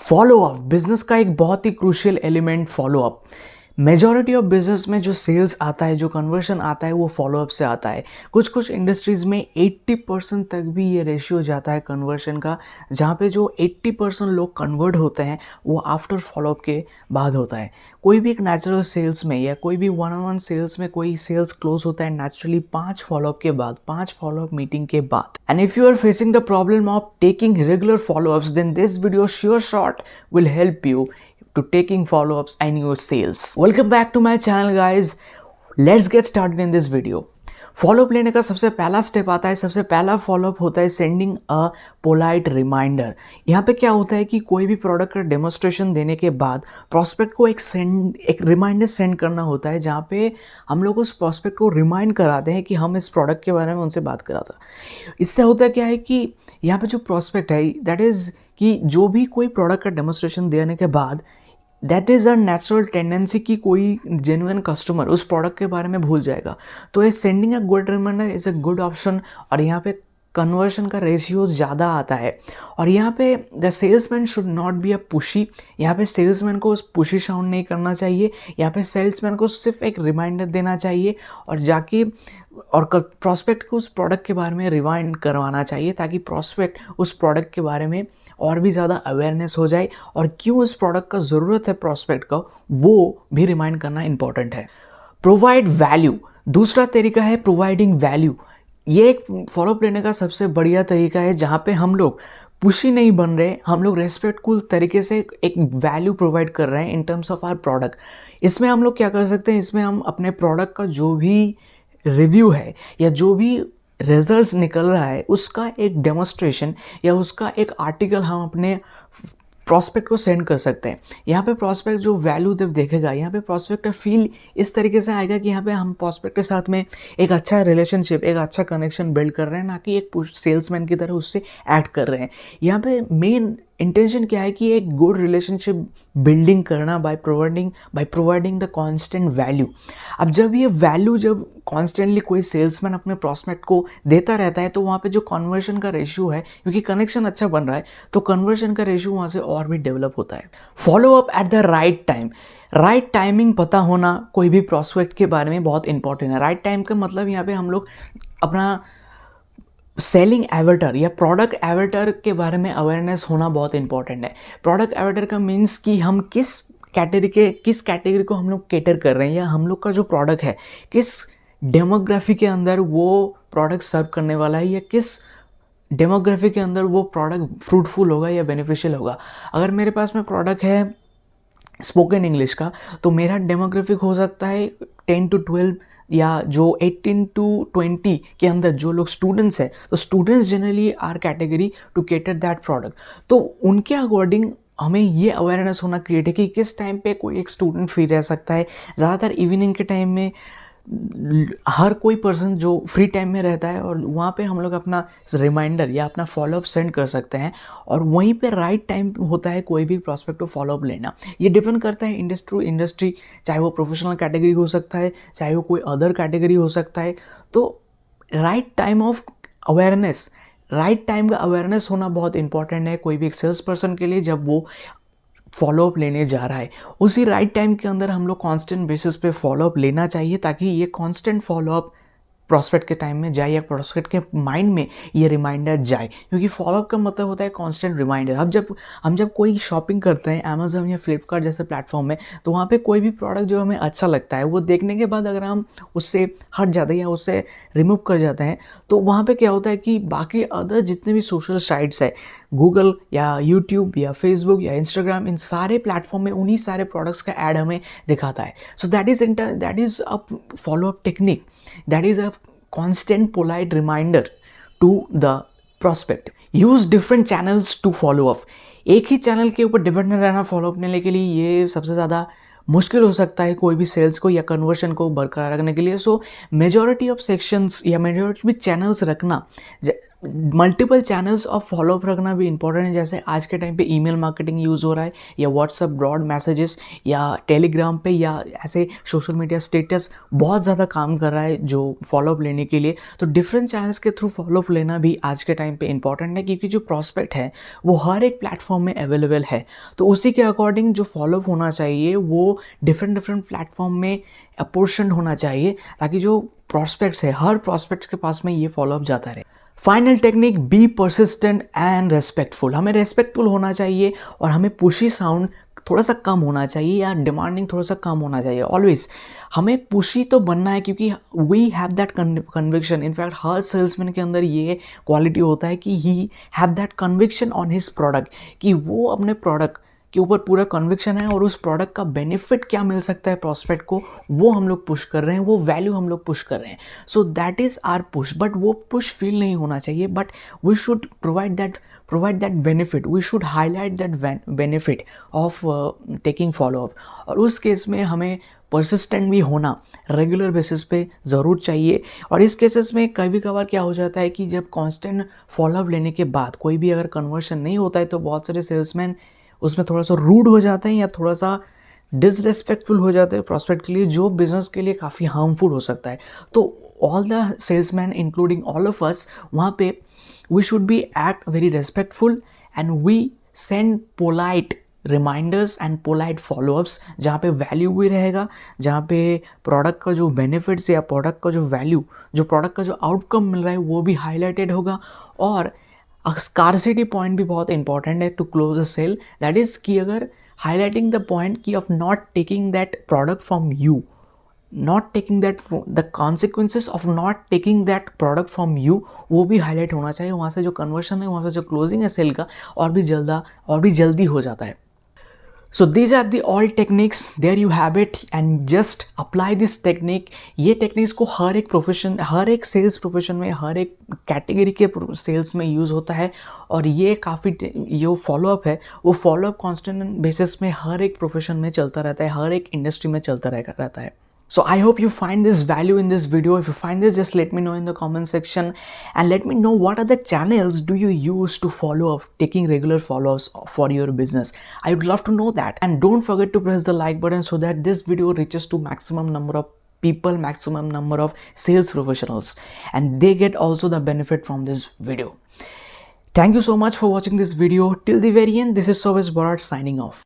Follow up business का एक बहुत ही crucial element follow up. Majority of business में जो सेल्स आता है, जो कन्वर्शन आता है, वो फॉलो अप से आता है। कुछ कुछ इंडस्ट्रीज़ में 80% तक भी ये रेशियो जाता है कन्वर्शन का, जहाँ पे जो 80% लोग कन्वर्ट होते हैं वो आफ्टर फॉलो अप के बाद होता है। कोई भी एक नेचुरल सेल्स में या कोई भी वन ऑन वन सेल्स में कोई सेल्स क्लोज होता है नेचुरली 5 फॉलो अप के बाद, 5 फॉलो अप मीटिंग के बाद। And if you are facing the problem of taking regular follow ups, then this video sure shot will help you to taking follow-ups and your sales. Welcome back to my channel guys. Let's get started in this video. Follow up लेने का सबसे पहला step आता है, सबसे पहला follow up होता है सेंडिंग अ पोलाइट रिमाइंडर। यहाँ पे क्या होता है कि कोई भी प्रोडक्ट का डेमोस्ट्रेशन देने के बाद प्रॉस्पेक्ट को एक रिमाइंडर सेंड करना होता है, जहाँ पे हम लोग उस प्रॉस्पेक्ट को रिमाइंड कराते हैं कि हम इस प्रोडक्ट के बारे में उनसे बात करा था। इससे होता क्या है कि यहाँ पे जो प्रॉस्पेक्ट है दैट इज़ कि जो भी कोई प्रोडक्ट का डेमोस्ट्रेशन देने के बाद that is a natural tendency कि कोई जेन्युइन कस्टमर उस प्रोडक्ट के बारे में भूल जाएगा। तो ये sending a good reminder is a good option और यहाँ पे कन्वर्शन का रेशियो ज़्यादा आता है। और यहाँ पे the salesman should not be a pushy. यहाँ पे सेल्समैन को उस पुशी साउंड नहीं करना चाहिए। यहाँ पे सेल्समैन को सिर्फ एक रिमाइंडर देना चाहिए और जाके और प्रॉस्पेक्ट को उस प्रोडक्ट के बारे में रिमाइंड करवाना चाहिए, ताकि प्रॉस्पेक्ट उस प्रोडक्ट के बारे में और भी ज़्यादा अवेयरनेस हो जाए और क्यों उस प्रोडक्ट का ज़रूरत है प्रॉस्पेक्ट का, वो भी रिमाइंड करना इंपॉर्टेंट है। प्रोवाइड वैल्यू दूसरा तरीका है प्रोवाइडिंग वैल्यू। ये एक फॉलोअप लेने का सबसे बढ़िया तरीका है, जहाँ पे हम लोग पुशी नहीं बन रहे, हम लोग रेस्पेक्टफुल तरीके से एक वैल्यू प्रोवाइड कर रहे हैं in terms of our product. इसमें हम लोग क्या कर सकते हैं, इसमें हम अपने प्रोडक्ट का जो भी रिव्यू है या जो भी रिजल्ट्स निकल रहा है उसका एक डेमोस्ट्रेशन या उसका एक आर्टिकल हम अपने प्रॉस्पेक्ट को सेंड कर सकते हैं। यहाँ पे प्रॉस्पेक्ट जो वैल्यू जब देखेगा, यहाँ पे प्रॉस्पेक्ट का फील इस तरीके से आएगा कि यहाँ पे हम प्रॉस्पेक्ट के साथ में एक अच्छा रिलेशनशिप, एक अच्छा कनेक्शन बिल्ड कर रहे हैं, ना कि एक सेल्समैन की तरह उससे एक्ट कर रहे हैं। यहाँ पे मेन इंटेंशन क्या है कि एक गुड रिलेशनशिप बिल्डिंग करना by providing the constant value. अब जब ये वैल्यू जब कॉन्स्टेंटली कोई सेल्समैन अपने प्रॉस्पेक्ट को देता रहता है, तो वहाँ पे जो कन्वर्शन का रेशियो है, क्योंकि कनेक्शन अच्छा बन रहा है, तो कन्वर्शन का रेशियो वहाँ से और भी डेवलप होता है। Follow up at the right time. Right timing पता होना कोई भी प्रॉस्पेक्ट के बारे में बहुत इंपॉर्टेंट है। राइट टाइम का मतलब यहाँ पे हम लोग अपना सेलिंग एवेटर या प्रोडक्ट एवेटर के बारे में अवेयरनेस होना बहुत इंपॉर्टेंट है। प्रोडक्ट एवेटर का मीन्स कि हम किस कैटेगरी को हम लोग कैटर कर रहे हैं, या हम लोग का जो प्रोडक्ट है किस डेमोग्राफी के अंदर वो प्रोडक्ट सर्व करने वाला है, या किस डेमोग्राफी के अंदर वो प्रोडक्ट फ्रूटफुल होगा या बेनिफिशियल होगा। अगर मेरे पास में प्रोडक्ट है स्पोकन इंग्लिश का, तो मेरा डेमोग्राफिक हो सकता है 10 to 12 या जो 18 to 20 के अंदर जो लोग स्टूडेंट्स हैं, तो students generally are category to cater that product. तो उनके अकॉर्डिंग हमें ये अवेयरनेस होना क्रिएट है कि किस टाइम पे कोई एक स्टूडेंट फ्री रह सकता है। ज़्यादातर इवनिंग के टाइम में हर कोई पर्सन जो फ्री टाइम में रहता है, और वहाँ पे हम लोग अपना रिमाइंडर या अपना फॉलोअप सेंड कर सकते हैं। और वहीं पे राइट टाइम होता है कोई भी प्रॉस्पेक्ट को फॉलोअप लेना। ये डिपेंड करता है इंडस्ट्री, चाहे वो प्रोफेशनल कैटेगरी हो सकता है, चाहे वो कोई अदर कैटेगरी हो सकता है। तो right time of awareness, right time का अवेयरनेस होना बहुत इंपॉर्टेंट है कोई भी एक सेल्स पर्सन के लिए। जब वो फॉलोअप लेने जा रहा है, उसी राइट टाइम के अंदर हम लोग कांस्टेंट बेसिस पे फॉलोअप लेना चाहिए, ताकि ये कांस्टेंट फॉलोअप प्रॉस्पेक्ट के टाइम में जाए या प्रॉस्पेक्ट के माइंड में ये रिमाइंडर जाए। क्योंकि फॉलोअप का मतलब होता है कांस्टेंट रिमाइंडर। हम जब कोई शॉपिंग करते हैं अमेज़न या फ्लिपकार्ट जैसे प्लेटफॉर्म में, तो वहाँ पे कोई भी प्रोडक्ट जो हमें अच्छा लगता है, वो देखने के बाद अगर हम उससे हट जाते हैं या उससे रिमूव कर जाते हैं, तो वहाँ पे क्या होता है कि बाकी अदर जितने भी सोशल साइट्स है, गूगल या यूट्यूब या फेसबुक या इंस्टाग्राम, इन सारे प्लेटफॉर्म में उन्हीं सारे प्रोडक्ट्स का ऐड हमें दिखाता है। सो that is a follow up technique, that is a constant polite reminder to the prospect. Use different channels to follow up. एक ही चैनल के ऊपर डिपेंड रहना फॉलोअप लेने के लिए ये सबसे ज़्यादा मुश्किल हो सकता है कोई भी सेल्स को या कन्वर्शन को बरकरार रखने के लिए। सो मेजॉरिटी ऑफ सेक्शंस या मेजॉरिटी भी चैनल्स रखना मल्टीपल चैनल्स ऑफ फॉलोअप रखना भी इंपॉर्टेंट है। जैसे आज के टाइम पे ईमेल मार्केटिंग यूज़ हो रहा है, या व्हाट्सअप ब्रॉड मैसेजेस, या टेलीग्राम पे, या ऐसे सोशल मीडिया स्टेटस बहुत ज़्यादा काम कर रहा है जो फॉलोअप लेने के लिए। तो डिफरेंट चैनल्स के थ्रू फॉलोअप लेना भी आज के टाइम पे इंपॉर्टेंट है, क्योंकि जो प्रॉस्पेक्ट है वो हर एक प्लेटफॉर्म में अवेलेबल है। तो उसी के अकॉर्डिंग जो फॉलोअप होना चाहिए वो डिफरेंट डिफरेंट प्लेटफॉर्म में अपोर्शन होना चाहिए, ताकि जो प्रॉस्पेक्ट्स है हर प्रॉस्पेक्ट्स के पास में ये फॉलोअप जाता रहे। Final technique, be persistent and respectful. हमें रेस्पेक्टफुल होना चाहिए और हमें पुशी साउंड थोड़ा सा कम होना चाहिए, या डिमांडिंग थोड़ा सा कम होना चाहिए। ऑलवेज हमें पुशी तो बनना है, क्योंकि we have that conviction. In fact हर सेल्समैन के अंदर ये क्वालिटी होता है कि he have that conviction on his product, कि वो अपने प्रोडक्ट के ऊपर पूरा कन्विक्शन है और उस प्रोडक्ट का बेनिफिट क्या मिल सकता है प्रॉस्पेक्ट को, वो हम लोग पुश कर रहे हैं, वो वैल्यू हम लोग पुश कर रहे हैं। So that is our push. But वो पुश फील नहीं होना चाहिए, but we should provide that benefit, we should highlight that benefit of taking follow up. और उस केस में हमें परसिस्टेंट भी होना रेगुलर बेसिस पे ज़रूर चाहिए। और इस केसेस में कभी कभार क्या हो जाता है कि जब कांस्टेंट फॉलोअप लेने के बाद कोई भी अगर कन्वर्शन नहीं होता है, तो बहुत सारे सेल्समैन उसमें थोड़ा सा रूड हो जाते हैं, या थोड़ा सा डिसरेस्पेक्टफुल हो जाते हैं प्रॉस्पेक्ट के लिए, जो बिजनेस के लिए काफ़ी हार्मफुल हो सकता है। तो all the salesman including all of us, वहाँ पे we should be act very respectful, and we send polite reminders and polite follow ups, जहाँ पे वैल्यू भी रहेगा, जहाँ पे प्रोडक्ट का जो बेनिफिट्स या प्रोडक्ट का जो वैल्यू, जो प्रोडक्ट का जो आउटकम मिल रहा है वो भी हाईलाइटेड होगा। और स्कारसिटी पॉइंट भी बहुत इंपॉर्टेंट है to close a sale, that is कि अगर हाईलाइटिंग द पॉइंट की of not taking that product from you, not taking that, the consequences of not taking that product from you, वो भी highlight होना चाहिए। वहाँ से जो कन्वर्शन है, वहाँ से जो क्लोजिंग है सेल का, और भी जल्दी हो जाता है। So these are the all techniques, there you have it, and just apply this technique। ये टेक्निक्स को हर एक प्रोफेशन, हर एक सेल्स प्रोफेशन में, हर एक कैटेगरी के सेल्स में यूज़ होता है। और ये काफ़ी जो फॉलोअप है वो फॉलोअप कांस्टेंट बेसिस में हर एक प्रोफेशन में चलता रहता है, हर एक इंडस्ट्री में चलता रहता है। So I hope you find this value in this video. If you find this, just let me know in the comment section, and let me know what other channels do you use to follow up, taking regular follow-ups for your business. I would love to know that. And don't forget to press the like button so that this video reaches to maximum number of people, maximum number of sales professionals, and they get also the benefit from this video. Thank you so much for watching this video till the very end. This is Sovis Borat signing off.